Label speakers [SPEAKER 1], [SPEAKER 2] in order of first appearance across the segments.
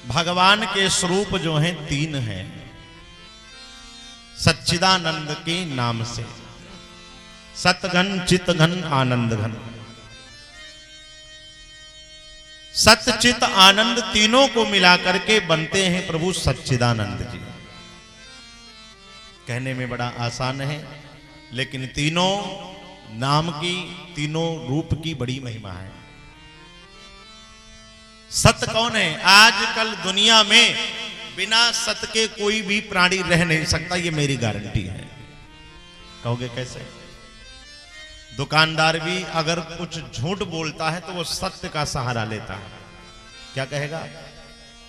[SPEAKER 1] भगवान के स्वरूप जो हैं तीन हैं सच्चिदानंद के नाम से। सतघन, चितघन, आनंद घन। सत चित आनंद तीनों को मिलाकर के बनते हैं प्रभु सच्चिदानंद जी। कहने में बड़ा आसान है, लेकिन तीनों नाम की, तीनों रूप की बड़ी महिमा है। सत कौन है? आजकल दुनिया में बिना सत के कोई भी प्राणी रह नहीं सकता, ये मेरी गारंटी है। कहोगे कैसे? दुकानदार भी अगर कुछ झूठ बोलता है तो वो सत्य का सहारा लेता है। क्या कहेगा?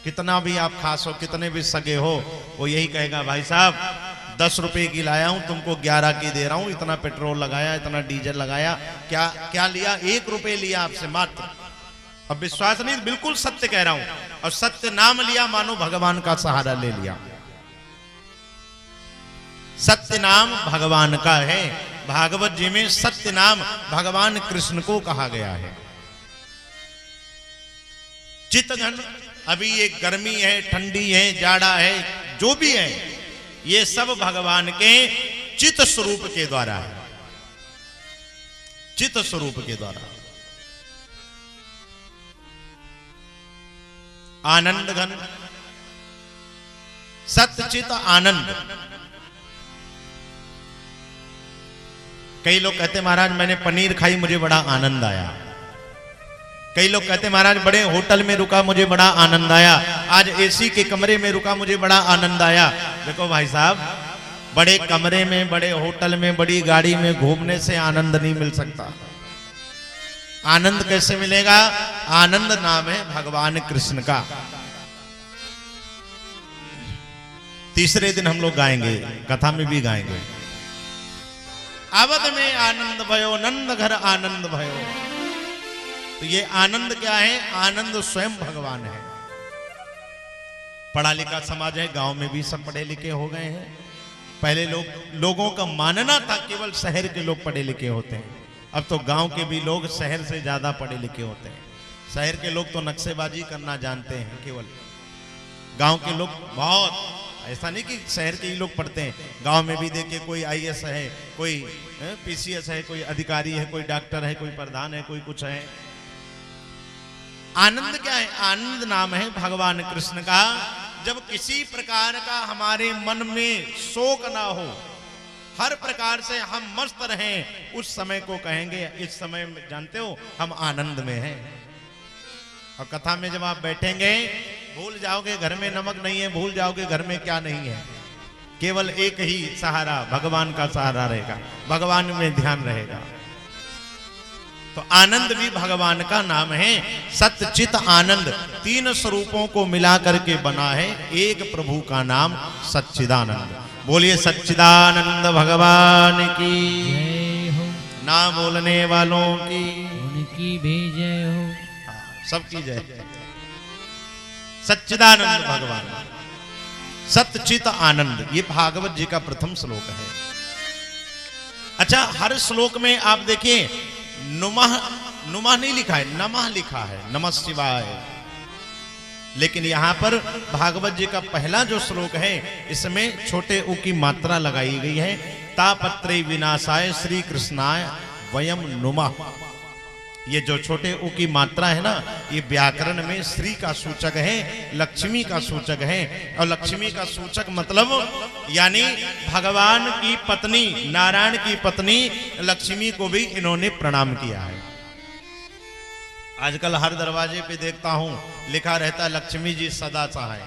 [SPEAKER 1] कितना भी आप खास हो, कितने भी सगे हो, वो यही कहेगा, भाई साहब 10 रुपए की लाया हूं, तुमको 11 की दे रहा हूं, इतना पेट्रोल लगाया, इतना डीजल लगाया, क्या क्या लिया? 1 रुपए लिया आपसे मात्र। अब विश्वास नहीं, बिल्कुल सत्य कह रहा हूं। और सत्य नाम लिया, मानो भगवान का सहारा ले लिया। सत्य नाम भगवान का है। भागवत जी में सत्य नाम भगवान कृष्ण को कहा गया है। चितघन, अभी ये गर्मी है, ठंडी है, जाड़ा है, जो भी है, ये सब भगवान के चित स्वरूप के द्वारा है। चित स्वरूप के द्वारा। आनंद घन, सत्य चित आनंद। कई लोग कहते महाराज मैंने पनीर खाई, मुझे बड़ा आनंद आया। कई लोग कहते महाराज बड़े होटल में रुका, मुझे बड़ा आनंद आया। आज एसी के कमरे में रुका, मुझे बड़ा आनंद आया। देखो भाई साहब, बड़े कमरे में, बड़े होटल में, बड़ी गाड़ी में घूमने से आनंद नहीं मिल सकता। आनंद कैसे मिलेगा? आनंद नाम है भगवान कृष्ण का। तीसरे दिन हम लोग गाएंगे, कथा में भी गाएंगे, अवध में आनंद भयो, नंद घर आनंद भयो। तो ये आनंद क्या है? आनंद स्वयं भगवान है। पढ़ा लिखा समाज है, गांव में भी सब पढ़े लिखे हो गए हैं। पहले लोगों का मानना था केवल शहर के लोग पढ़े लिखे होते हैं। अब तो गांव के भी लोग शहर से ज्यादा पढ़े लिखे होते हैं। शहर के लोग तो नक्शेबाजी करना जानते हैं केवल। गांव के लोग बहुत, ऐसा नहीं कि शहर के ही लोग पढ़ते हैं। गांव में भी देखिए, कोई आईएएस है, कोई पीसीएस है, कोई अधिकारी है, कोई डॉक्टर है, कोई प्रधान है, कोई कुछ है। आनंद क्या है? आनंद नाम है भगवान कृष्ण का। जब किसी प्रकार का हमारे मन में शोक ना हो, हर प्रकार से हम मस्त रहें, उस समय को कहेंगे। इस समय जानते हो हम आनंद में हैं। और कथा में जब आप बैठेंगे, भूल जाओगे घर में नमक नहीं है, भूल जाओगे घर में क्या नहीं है। केवल एक ही सहारा, भगवान का सहारा रहेगा, भगवान में ध्यान रहेगा। तो आनंद भी भगवान का नाम है। सत्य चित आनंद, तीन स्वरूपों को मिलाकर के बना है एक प्रभु का नाम सच्चिदानंद। बोलिए सच्चिदानंद भगवान की
[SPEAKER 2] जय हो।
[SPEAKER 1] ना बोलने वालों की
[SPEAKER 2] उनकी भी जय हो।
[SPEAKER 1] सबकी जय। सच्चिदानंद भगवान, सत्यचित आनंद, ये भागवत जी का प्रथम श्लोक है। अच्छा, हर श्लोक में आप देखिए नुमः, नुमः नहीं लिखा है, नमः लिखा है, नमः शिवाय। लेकिन यहां पर भागवत जी का पहला जो श्लोक है, इसमें छोटे उ की मात्रा लगाई गई है। तापत्रे विनाशाय श्री कृष्णाय वयम नुमः। ये जो छोटे उ की मात्रा है ना, ये व्याकरण में श्री का सूचक है, लक्ष्मी का सूचक है। और लक्ष्मी का सूचक मतलब यानी भगवान की पत्नी, नारायण की पत्नी लक्ष्मी को भी इन्होंने प्रणाम किया है। आजकल हर दरवाजे पे देखता हूं लिखा रहता है लक्ष्मी जी सदा चाहे,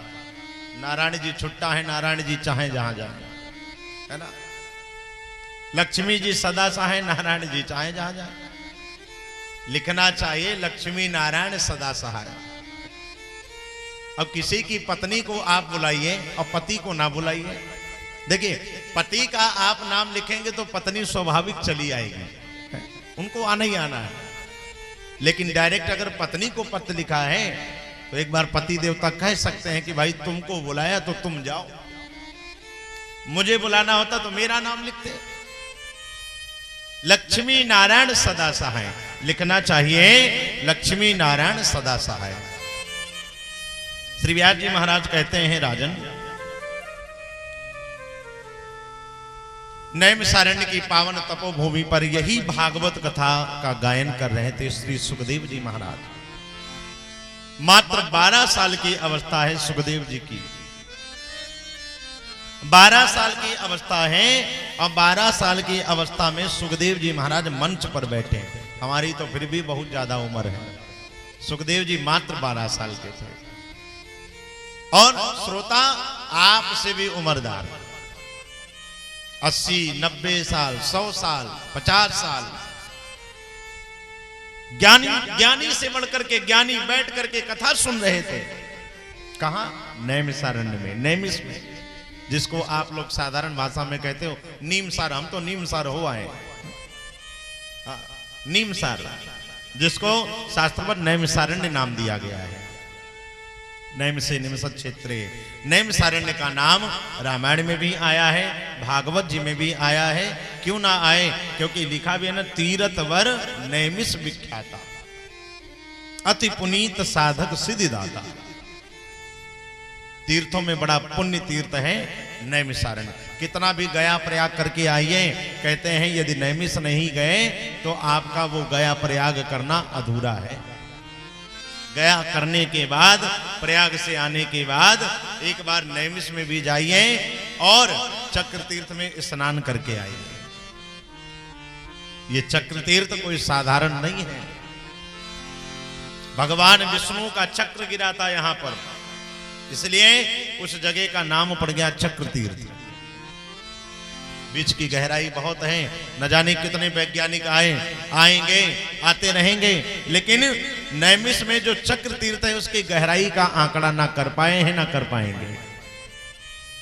[SPEAKER 1] नारायण जी छुट्टा है, नारायण जी चाहे जहां जाए, है ना। लक्ष्मी जी सदा चाहे, नारायण जी चाहे जहां जाए। लिखना चाहिए लक्ष्मी नारायण सदा सहाय। अब किसी की पत्नी को आप बुलाइए और पति को ना बुलाइए। देखिए, पति का आप नाम लिखेंगे तो पत्नी स्वाभाविक चली आएगी, उनको आना ही आना है। लेकिन डायरेक्ट अगर पत्नी को पत्र लिखा है तो एक बार पति देवता कह सकते हैं कि भाई तुमको बुलाया तो तुम जाओ, मुझे बुलाना होता तो मेरा नाम लिखते। लक्ष्मी नारायण सदा सहाय लिखना चाहिए, लक्ष्मी नारायण सदा सहाय। श्री व्यास जी महाराज कहते हैं, राजन, नैमिषारण्य की पावन तपोभूमि पर यही भागवत कथा का गायन कर रहे थे श्री सुखदेव जी महाराज। मात्र 12 साल की अवस्था है सुखदेव जी की, 12 साल की अवस्था है, और 12 साल की अवस्था में सुखदेव जी महाराज मंच पर बैठे हैं। हमारी तो फिर भी बहुत ज्यादा उम्र है, सुखदेव जी मात्र 12 साल के थे। और श्रोता आपसे भी उम्रदार, 80, 90 साल, 100 साल, 50 साल, ज्ञानी से बढ़कर के ज्ञानी बैठ करके कथा सुन रहे थे। कहां? नैमिषारण्य में, नैमिष में, जिसको आप लोग साधारण भाषा में कहते हो नीमसार। हम तो नीमसार हो आए, नीमसार, जिसको शास्त्र पर नैमिषारण्य नाम दिया गया है। नैमिषे निमिषद क्षेत्रे, नैमिषारण्य का नाम रामायण में भी आया है, भागवत जी में भी आया है। क्यों ना आए? क्योंकि लिखा भी है ना, तीरथवर नैमिष विख्याता, अति पुनीत साधक सिद्धिदाता। तीर्थों में बड़ा पुण्य तीर्थ है नैमिषारण्य। कितना भी गया प्रयाग करके आइए, कहते हैं यदि नैमिष नहीं गए तो आपका वो गया प्रयाग करना अधूरा है। गया करने के बाद, प्रयाग से आने के बाद एक बार नैमिष में भी जाइए और चक्र तीर्थ में स्नान करके आइए। ये चक्र तीर्थ कोई साधारण नहीं है। भगवान विष्णु का चक्र गिरा था यहां पर, इसलिए उस जगह का नाम पड़ गया चक्र तीर्थ। बीच की गहराई बहुत है, न जाने कितने वैज्ञानिक आएंगे, आते रहेंगे, लेकिन नैमिष में जो चक्र तीर्थ है उसकी गहराई का आंकड़ा ना कर पाए हैं, ना कर पाएंगे।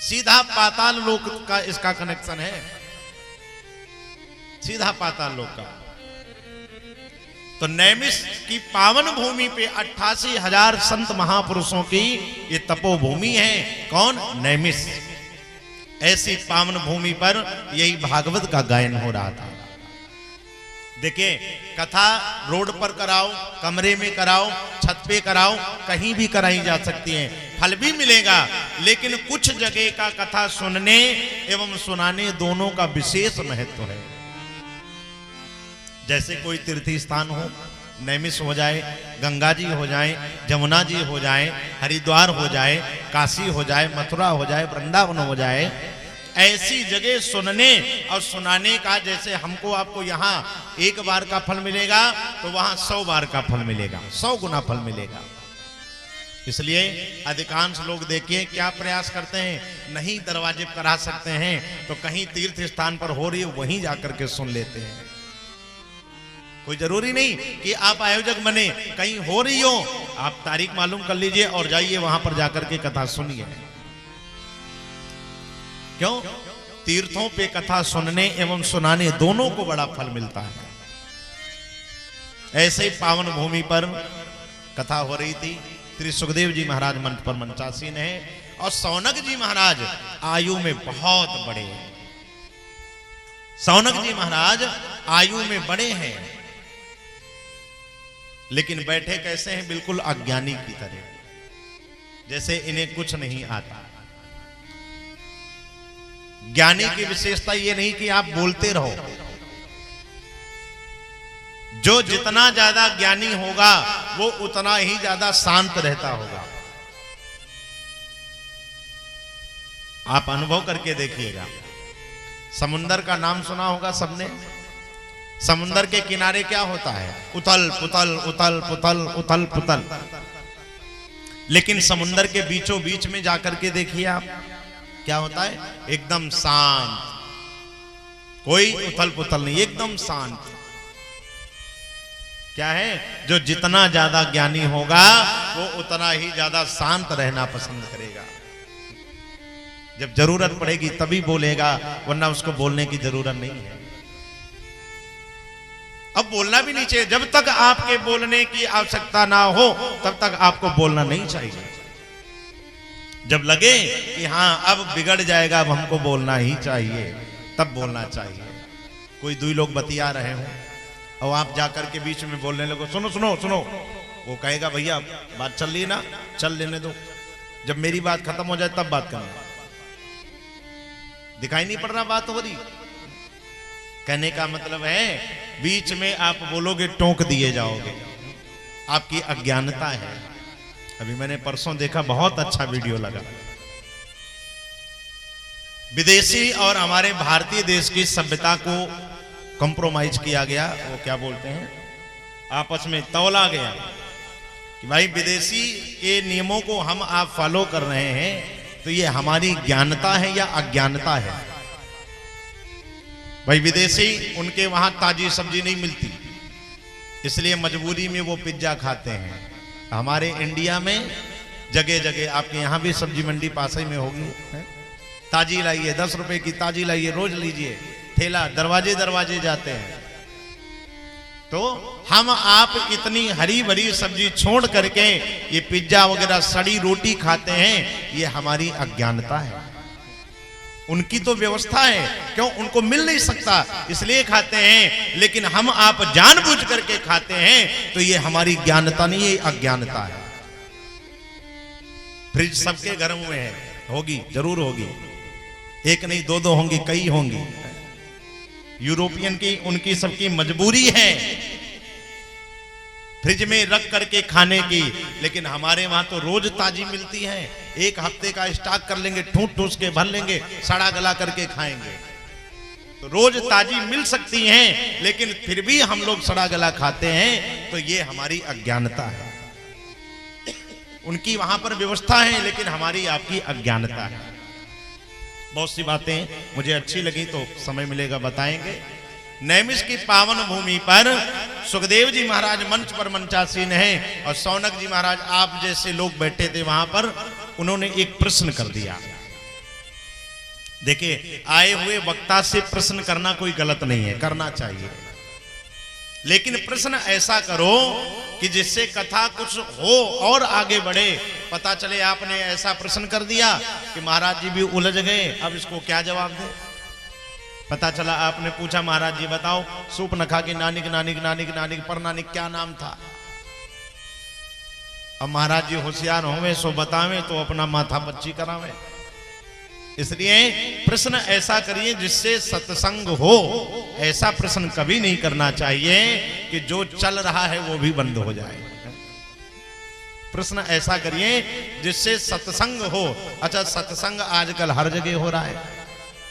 [SPEAKER 1] सीधा पाताल लोक का इसका कनेक्शन है, सीधा पाताल लोक का। तो नैमिष की पावन भूमि पे 88,000 संत महापुरुषों की ये तपोभूमि है। कौन? नैमिष। ऐसी पावन भूमि पर यही भागवत का गायन हो रहा था। देखिए, कथा रोड पर कराओ, कमरे में कराओ, छत पे कराओ, कहीं भी कराई जा सकती है, फल भी मिलेगा। लेकिन कुछ जगह का कथा सुनने एवं सुनाने दोनों का विशेष महत्व है। जैसे कोई तीर्थी स्थान हो, नैमिष हो जाए, गंगा जी हो जाए, जमुना जी हो जाए, हरिद्वार हो जाए, काशी हो जाए, मथुरा हो जाए, वृंदावन हो जाए, ऐसी जगह सुनने और सुनाने का, जैसे हमको आपको यहाँ 1 बार का फल मिलेगा तो वहां 100 बार का फल मिलेगा, 100 गुना फल मिलेगा। इसलिए अधिकांश लोग देखिए क्या प्रयास करते हैं, नहीं दरवाजे करा सकते हैं तो कहीं तीर्थ स्थान पर हो रही है वहीं जाकर के सुन लेते हैं। कोई जरूरी नहीं कि आप आयोजक बने, कहीं हो रही हो आप तारीख मालूम कर लीजिए और जाइए वहां पर जाकर के कथा सुनिए। क्यों? तीर्थों पे कथा सुनने एवं सुनाने दोनों को बड़ा फल मिलता है। ऐसे ही पावन भूमि पर कथा हो रही थी। श्री सुखदेव जी महाराज मंच पर मंचासीन है और सौनक जी महाराज आयु में बहुत बड़े हैं। सौनक जी महाराज आयु में बड़े हैं, लेकिन बैठे कैसे हैं? बिल्कुल अज्ञानी की तरह, जैसे इन्हें कुछ नहीं आता। ज्ञानी की विशेषता ये नहीं कि आप बोलते रहो, जो जितना ज्यादा ज्ञानी होगा वो उतना ही ज्यादा शांत रहता होगा। आप अनुभव करके देखिएगा। समुंदर का नाम सुना होगा सबने। समुंदर के किनारे क्या होता है? उथल पुथल, उथल पुथल, उथल पुथल। लेकिन समुंदर के बीचों बीच में जाकर के देखिए आप, क्या होता है? एकदम शांत, कोई उथल पुथल नहीं, एकदम शांत। क्या है? जो जितना ज्यादा ज्ञानी होगा वो उतना ही ज्यादा शांत रहना पसंद करेगा। जब जरूरत पड़ेगी तभी बोलेगा, वरना उसको बोलने की जरूरत नहीं है। अब बोलना भी नहीं चाहिए। जब तक आपके बोलने की आवश्यकता ना हो तब तक आपको बोलना नहीं चाहिए। जब लगे कि हाँ अब बिगड़ जाएगा, अब हमको बोलना ही चाहिए, तब बोलना चाहिए। कोई 2 लोग बतिया रहे हो और आप जाकर के बीच में बोलने लगो, सुनो सुनो सुनो, वो कहेगा भैया बात चल रही है ना, चल लेने दो, जब मेरी बात खत्म हो जाए तब बात करना। दिखाई नहीं पड़ रहा बात हो रही? कहने का मतलब है बीच में आप बोलोगे टोंक दिए जाओगे, आपकी अज्ञानता है। अभी मैंने परसों देखा, बहुत अच्छा वीडियो लगा। विदेशी और हमारे भारतीय देश की सभ्यता को कंप्रोमाइज किया गया, वो क्या बोलते हैं, आपस में तौला गया कि भाई विदेशी के नियमों को हम आप फॉलो कर रहे हैं तो ये हमारी ज्ञानता है या अज्ञानता है। भाई विदेशी, उनके वहां ताजी सब्जी नहीं मिलती, इसलिए मजबूरी में वो पिज्जा खाते हैं। हमारे इंडिया में जगह जगह, आपके यहां भी सब्जी मंडी पास ही में होगी, ताजी लाइए, 10 रुपए की ताजी लाइए, रोज लीजिए, ठेला दरवाजे दरवाजे जाते हैं। तो हम आप इतनी हरी भरी सब्जी छोड़ करके ये पिज्जा वगैरह सड़ी रोटी खाते हैं, ये हमारी अज्ञानता है। उनकी तो व्यवस्था है, क्यों, उनको मिल नहीं सकता इसलिए खाते हैं, लेकिन हम आप जानबूझ करके खाते हैं तो ये हमारी ज्ञानता नहीं, ये अज्ञानता है। फ्रिज सबके घर में है, होगी, जरूर होगी, एक नहीं दो दो होंगी, कई होंगी। यूरोपियन की, उनकी सबकी मजबूरी है फ्रिज में रख करके खाने की, लेकिन हमारे वहां तो रोज ताजी मिलती है। एक हफ्ते का स्टॉक कर लेंगे, ठूंस ठूंस के भर लेंगे, सड़ा गला करके खाएंगे। तो रोज ताजी मिल सकती हैं, लेकिन फिर भी हम लोग सड़ा गला खाते हैं, तो ये हमारी अज्ञानता है। उनकी वहां पर व्यवस्था है, लेकिन हमारी आपकी अज्ञानता है। बहुत सी बातें मुझे अच्छी लगी, तो समय मिलेगा बताएंगे। नैमिष की पावन भूमि पर सुखदेव जी महाराज मंच पर मंचासीन हैं, और सौनक जी महाराज आप जैसे लोग बैठे थे वहां पर। उन्होंने एक प्रश्न कर दिया। देखिए, आए हुए वक्ता से प्रश्न करना कोई गलत नहीं है, करना चाहिए, लेकिन प्रश्न ऐसा करो कि जिससे कथा कुछ हो और आगे बढ़े। पता चले आपने ऐसा प्रश्न कर दिया कि महाराज जी भी उलझ गए, अब इसको क्या जवाब दे। पता चला आपने पूछा, महाराज जी बताओ, सूप न खा के नानिक नानिक नानिक नानिक पर नानिक क्या नाम था। अब महाराज जी होशियार होवे सो बतावे, तो अपना माथा बच्ची करावे। इसलिए प्रश्न ऐसा करिए जिससे सत्संग हो। ऐसा प्रश्न कभी नहीं करना चाहिए कि जो चल रहा है वो भी बंद हो जाए। प्रश्न ऐसा करिए जिससे सत्संग हो। अच्छा, सत्संग आजकल हर जगह हो रहा है,